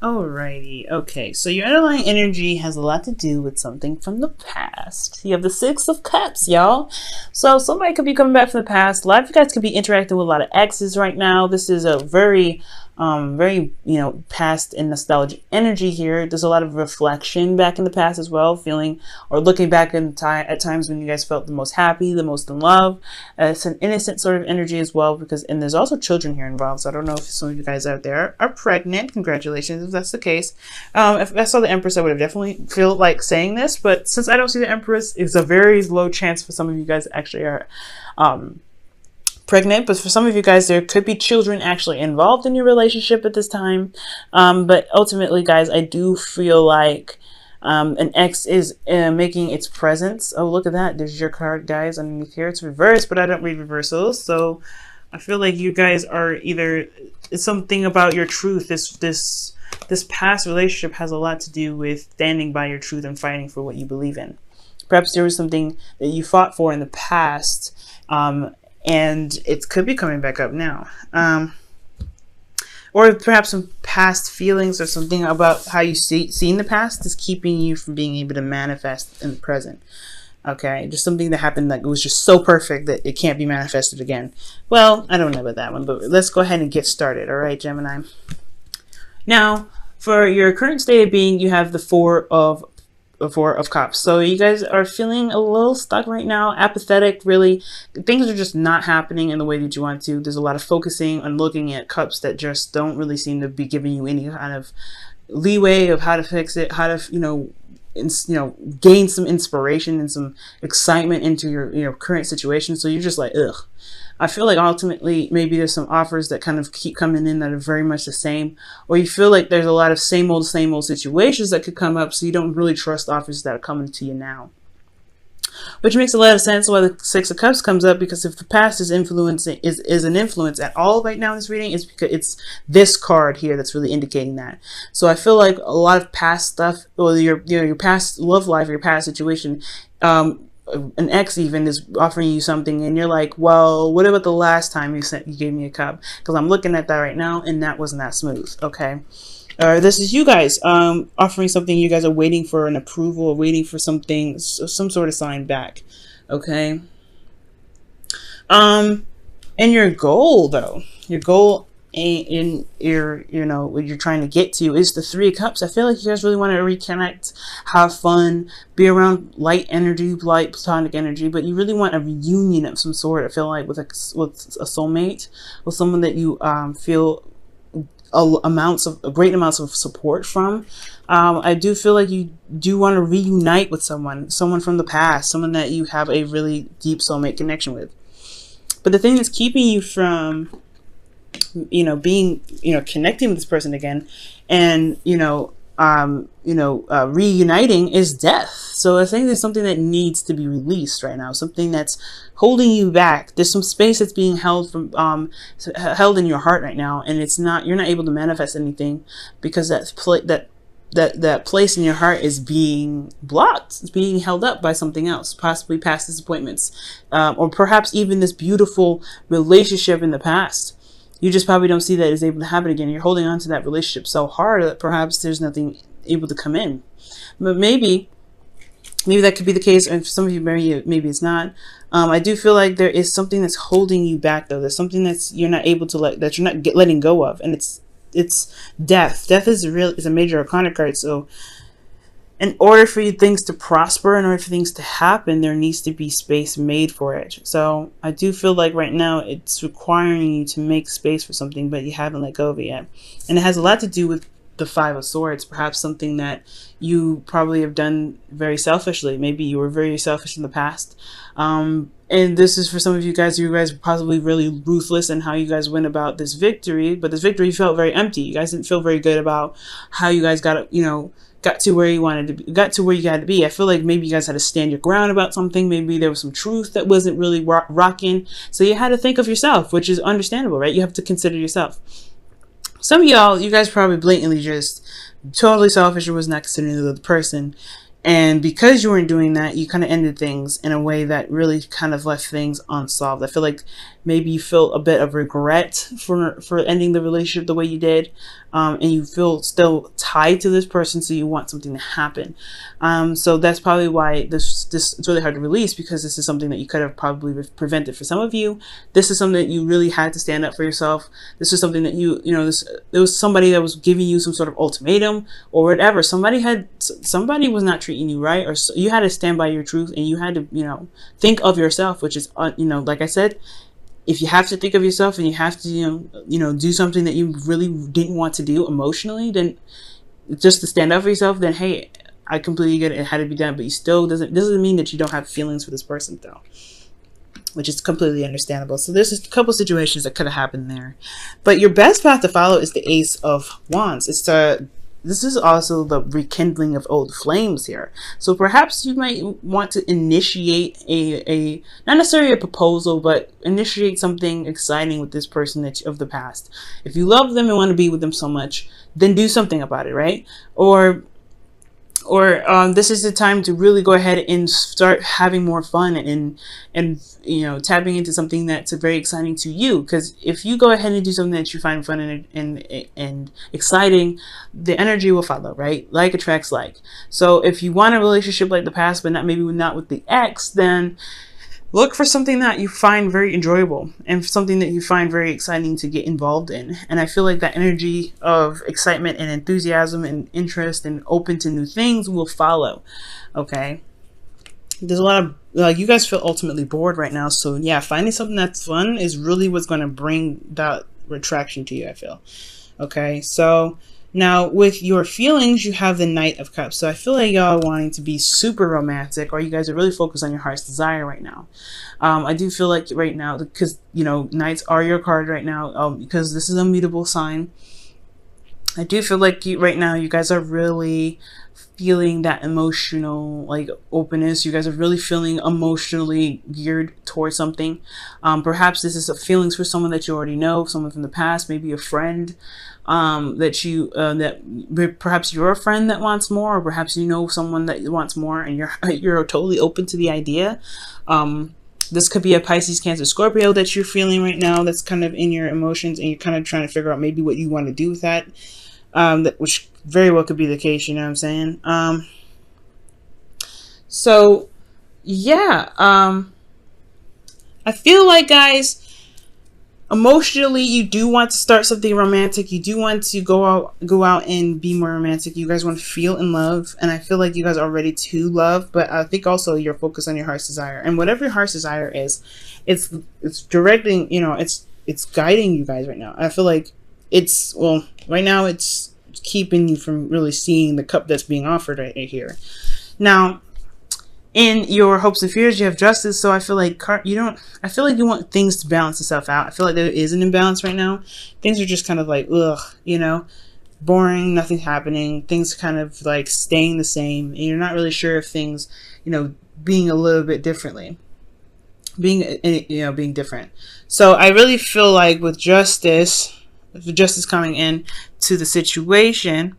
Alrighty, okay, so your underlying energy has a lot to do with something from the past. You have the Six of Cups, y'all. So somebody could be coming back from the past. A lot of you guys could be interacting with a lot of exes right now. This is a very, past and nostalgic energy here. There's a lot of reflection back in the past as well, feeling or looking back in time at times when you guys felt the most happy, the most in love. It's an innocent sort of energy as well, and there's also children here involved. So I don't know if some of you guys out there are pregnant. Congratulations if that's the case. If I saw the Empress, I would have definitely feel like saying this, but since I don't see the Empress, it's a very low chance for some of you guys actually are pregnant. But for some of you guys, there could be children actually involved in your relationship at this time. But ultimately, guys, I do feel like an ex is making its presence. Oh, look at that. There's your card, guys, underneath here. It's reversed, but I don't read reversals. So I feel like you guys are either, it's something about your truth. This past relationship has a lot to do with standing by your truth and fighting for what you believe in. Perhaps there was something that you fought for in the past, and it could be coming back up now. Or perhaps some past feelings or something about how you see in the past is keeping you from being able to manifest in the present. Okay, just something that happened that was just so perfect that it can't be manifested again. Well, I don't know about that one, but let's go ahead and get started. All right, Gemini. Now, for your current state of being, you have the Four of Cups. So you guys are feeling a little stuck right now, apathetic, really. Things are just not happening in the way that you want to. There's a lot of focusing on looking at cups that just don't really seem to be giving you any kind of leeway of how to fix it, how to, gain some inspiration and some excitement into your current situation. So you're just like, ugh. I feel like ultimately maybe there's some offers that kind of keep coming in that are very much the same, or you feel like there's a lot of same old situations that could come up, so you don't really trust offers that are coming to you now. Which makes a lot of sense why the Six of Cups comes up, because if the past is an influence at all right now in this reading, it's because it's this card here that's really indicating that. So I feel like a lot of past stuff, or your past love life, your past situation, an ex even is offering you something and you're like, well, what about the last time you gave me a cup? Because I'm looking at that right now and that wasn't that smooth. Okay, this is you guys offering something. You guys are waiting for an approval or waiting for something, some sort of sign back. Okay, and your goal though, in what you're trying to get to is the Three of Cups. I feel like you guys really want to reconnect, have fun, be around light energy, light platonic energy, but you really want a reunion of some sort. I feel like with a soulmate, with someone that you feel great amounts of support from. I do feel like you do want to reunite with someone from the past, someone that you have a really deep soulmate connection with. But the thing that's keeping you from being, connecting with this person again and, reuniting is death. So I think there's something that needs to be released right now, something that's holding you back. There's some space that's being held held in your heart right now, and you're not able to manifest anything because that place in your heart is being blocked. It's being held up by something else, possibly past disappointments, or perhaps even this beautiful relationship in the past. You just probably don't see that it's able to happen again. You're holding on to that relationship so hard that perhaps there's nothing able to come in. But maybe that could be the case. And for some of you, maybe it's not. I do feel like there is something that's holding you back, though. There's something you're not able to letting go of, and it's death. Death is a major arcana card. So in order for things to prosper, in order for things to happen, there needs to be space made for it. So I do feel like right now it's requiring you to make space for something, but you haven't let go of it yet. And it has a lot to do with the Five of Swords, perhaps something that you probably have done very selfishly. Maybe you were very selfish in the past. And this is for some of you guys were possibly really ruthless in how you guys went about this victory, but this victory felt very empty. You guys didn't feel very good about how you guys got to where you got to where you had to be. I feel like maybe you guys had to stand your ground about something. Maybe there was some truth that wasn't really rocking. So you had to think of yourself, which is understandable, right? You have to consider yourself. Some of y'all, you guys probably blatantly just totally selfish or was not considering the other person. And because you weren't doing that, you kind of ended things in a way that really kind of left things unsolved. I feel like maybe you feel a bit of regret for ending the relationship the way you did, and you feel still tied to this person, so you want something to happen. So that's probably why this it's really hard to release, because this is something that you could have probably prevented. For some of you, this is something that you really had to stand up for yourself. This is something that there was somebody that was giving you some sort of ultimatum or whatever. Somebody was not treating you right, or you had to stand by your truth, and you had to think of yourself, which is like I said, if you have to think of yourself and you have to do something that you really didn't want to do emotionally, then just to stand up for yourself, then hey, I completely get it. It had to be done, but you still doesn't mean that you don't have feelings for this person, though, which is completely understandable. So there's a couple situations that could have happened there, but your best path to follow is the Ace of Wands. This is also the rekindling of old flames here. So perhaps you might want to initiate a not necessarily a proposal, but initiate something exciting with this person of the past. If you love them and want to be with them so much, then do something about it, right? Or this is the time to really go ahead and start having more fun and tapping into something that's very exciting to you. Because if you go ahead and do something that you find fun and exciting, the energy will follow, right? Like attracts like. So if you want a relationship like the past, but maybe not with the ex, then look for something that you find very enjoyable and something that you find very exciting to get involved in. And I feel like that energy of excitement and enthusiasm and interest and open to new things will follow. Okay. There's a lot of, you guys feel ultimately bored right now. So yeah, finding something that's fun is really what's going to bring that retraction to you, I feel. Okay. So now with your feelings, you have the Knight of Cups. So I feel like y'all wanting to be super romantic, or you guys are really focused on your heart's desire right now. I do feel like right now, because, Knights are your card right now, because this is a mutable sign. I do feel like right now you guys are really feeling that emotional openness. You guys are really feeling emotionally geared towards something. Perhaps this is feelings for someone that you already know, someone from the past, maybe a friend that perhaps you're a friend that wants more, or perhaps someone that wants more, and you're totally open to the idea. This could be a Pisces, Cancer, Scorpio that you're feeling right now, that's kind of in your emotions, and you're kind of trying to figure out maybe what you want to do with that. Which very well could be the case, you know what I'm saying? So yeah, I feel like, guys, emotionally, you do want to start something romantic. You do want to go out and be more romantic. You guys want to feel in love, and I feel like you guys are ready to love. But I think also you're focused on your heart's desire, and whatever your heart's desire is, it's directing. It's guiding you guys right now. I feel like right now it's keeping you from really seeing the cup that's being offered right here. Now, in your hopes and fears, you have Justice. So I feel like I feel like you want things to balance itself out. I feel like there is an imbalance right now. Things are just kind of like, boring, nothing's happening. Things kind of like staying the same. And you're not really sure if things, being a little bit differently. Being different. So I really feel like with Justice coming in to the situation,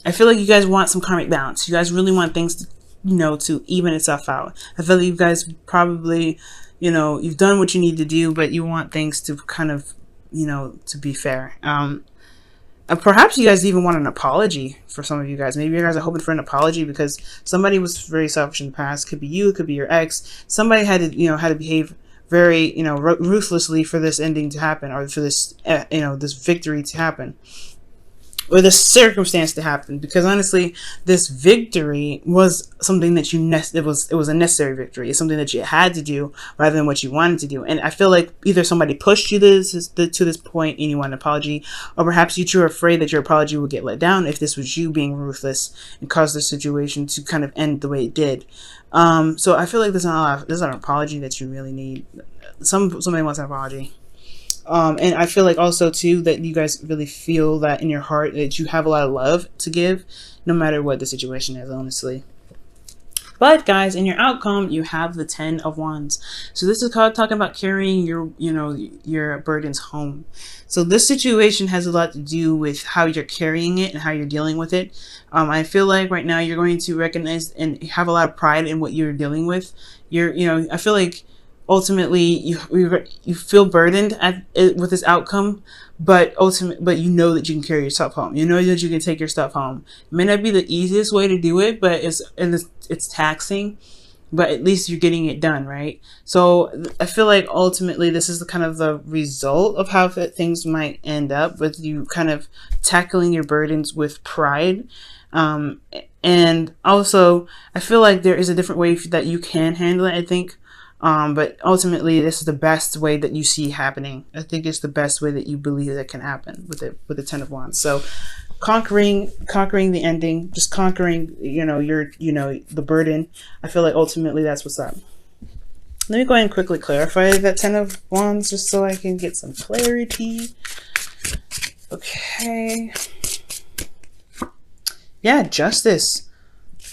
I feel like you guys want some karmic balance. You guys really want things to even itself out. I feel like you guys probably, you've done what you need to do, but you want things to kind of, to be fair. Perhaps you guys even want an apology for some of you guys. Maybe you guys are hoping for an apology because somebody was very selfish in the past. Could be you, could be your ex. Somebody had to behave very, ruthlessly for this ending to happen, or for this, this victory to happen, or this circumstance to happen. Because honestly, this victory was something that it was a necessary victory. It's something that you had to do rather than what you wanted to do. And I feel like either somebody pushed you to this point and you want an apology, or perhaps you were afraid that your apology would get let down if this was you being ruthless and caused the situation to kind of end the way it did. So I feel like there's not an apology that you really need. Somebody wants an apology. And I feel like also too that you guys really feel that in your heart that you have a lot of love to give, no matter what the situation is, honestly. But guys, in your outcome, you have the 10 of Wands. So this is talking about carrying your burdens home. So this situation has a lot to do with how you're carrying it and how you're dealing with it. I feel like right now you're going to recognize and have a lot of pride in what you're dealing with. I feel like ultimately you feel burdened with this outcome, but you know that you can carry yourself home. You know that you can take your stuff home. It may not be the easiest way to do it, but it's taxing, but at least you're getting it done, right? So I feel like ultimately this is the kind of the result of how things might end up, with you kind of tackling your burdens with pride. And also I feel like there is a different way that you can handle it, I think. But ultimately this is the best way that you see happening. I think it's the best way that you believe that can happen with the Ten of Wands. So conquering the ending, just conquering, the burden. I feel like ultimately that's what's up. Let me go ahead and quickly clarify that Ten of Wands just so I can get some clarity. Okay. Yeah, justice.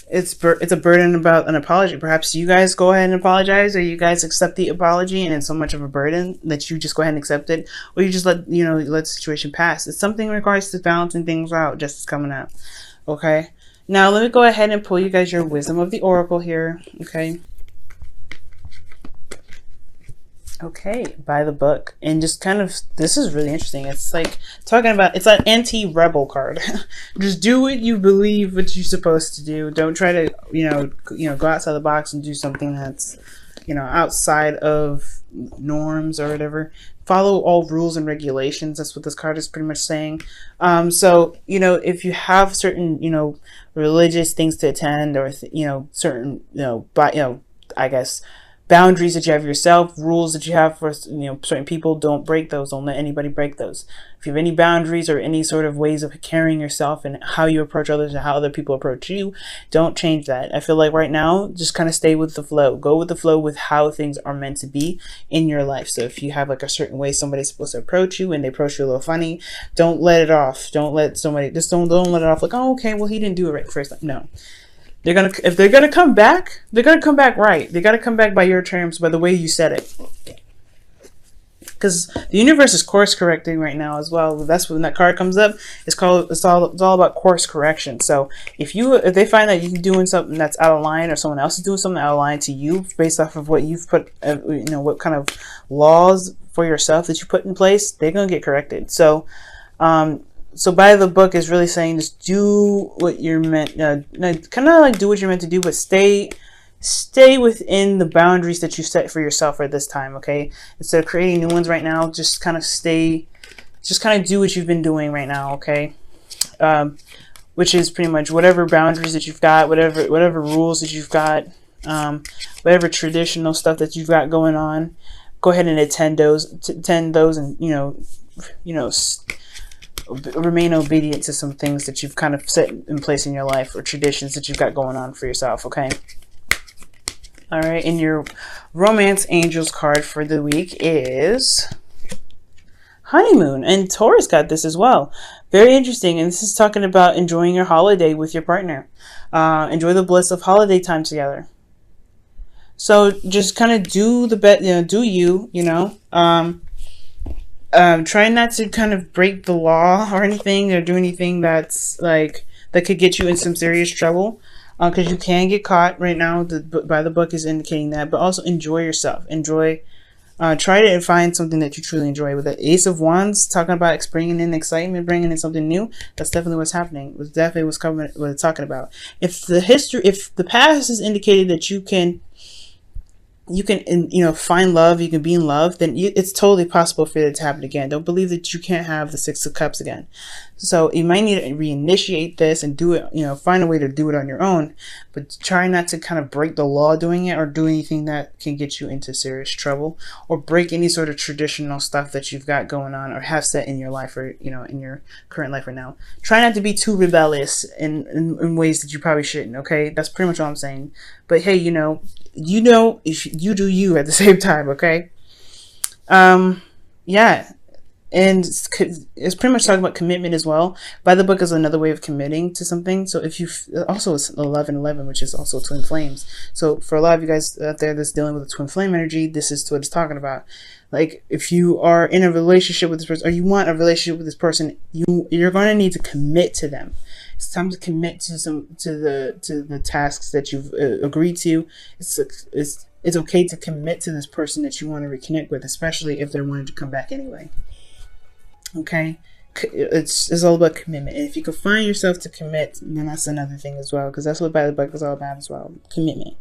It's a burden about an apology. Perhaps you guys go ahead and apologize, or you guys accept the apology and it's so much of a burden that you just go ahead and accept it, or you just let the situation pass. It's something in regards to balancing things out. Justice coming out. Okay. Now let me go ahead and pull you guys your wisdom of the oracle here. Okay. Okay, by the book. And just kind of, this is really interesting. It's like talking about, it's an anti-rebel card. Just do what you believe what you're supposed to do. Don't try to, go outside the box and do something that's, outside of norms or whatever. Follow all rules and regulations. That's what this card is pretty much saying. So, if you have certain, religious things to attend, or, certain, I guess, boundaries that you have yourself, rules that you have for certain people, don't break those. Don't let anybody break those. If you have any boundaries or any sort of ways of carrying yourself and how you approach others and how other people approach you, don't change that. I feel like right now, just kind of stay with the flow. Go with the flow with how things are meant to be in your life. So if you have like a certain way somebody's supposed to approach you and they approach you a little funny, don't let it off. Don't let somebody, just don't let it off like, oh, okay, well, he didn't do it right first. No. If they're gonna come back, they're gonna come back right. They gotta come back by your terms, by the way you said it. Because the universe is course correcting right now as well. That's when that card comes up. It's all about course correction. So if they find that you're doing something that's out of line, or someone else is doing something out of line to you based off of what you've put, what kind of laws for yourself that you put in place, they're gonna get corrected. So by the book is really saying, just do what you're meant, kind of like do what you're meant to do, but stay within the boundaries that you set for yourself at this time. Okay, instead of creating new ones right now, just kind of do what you've been doing right now. Okay, which is pretty much whatever boundaries that you've got, whatever rules that you've got, whatever traditional stuff that you've got going on. Go ahead and attend those, and remain obedient to some things that you've kind of set in place in your life, or traditions that you've got going on for yourself. Okay. All right. And your romance angels card for the week is honeymoon, and Taurus got this as well. Very interesting. And this is talking about enjoying your holiday with your partner. Enjoy the bliss of holiday time together. So just kind of do the best, do you, try not to kind of break the law or anything, or do anything that's like that could get you in some serious trouble, because you can get caught right now. By the book is indicating that. But also enjoy yourself. Try to find something that you truly enjoy. With the Ace of Wands talking about bringing in excitement, bringing in something new, that's definitely what's happening. It's definitely what it's talking about. If the past has indicated that you can find love, you can be in love, then it's totally possible for it to happen again. Don't believe that you can't have the Six of Cups again. So you might need to reinitiate this and do it, find a way to do it on your own, but try not to kind of break the law doing it, or do anything that can get you into serious trouble, or break any sort of traditional stuff that you've got going on or have set in your life, or, in your current life right now. Try not to be too rebellious in ways that you probably shouldn't. Okay. That's pretty much all I'm saying. But hey, if you do you at the same time. Okay. Yeah. And it's pretty much talking about commitment as well. By the book is another way of committing to something. So if you also, it's 11-11, which is also twin flames. So for a lot of you guys out there that's dealing with a twin flame energy, this is what it's talking about. Like if you are in a relationship with this person, or you want a relationship with this person, you're going to need to commit to them. It's time to commit to the tasks that you've agreed to. It's okay to commit to this person that you want to reconnect with, especially if they're wanting to come back anyway. Okay? It's all about commitment. And if you can find yourself to commit, then that's another thing as well, because that's what by the book is all about as well. Commitment.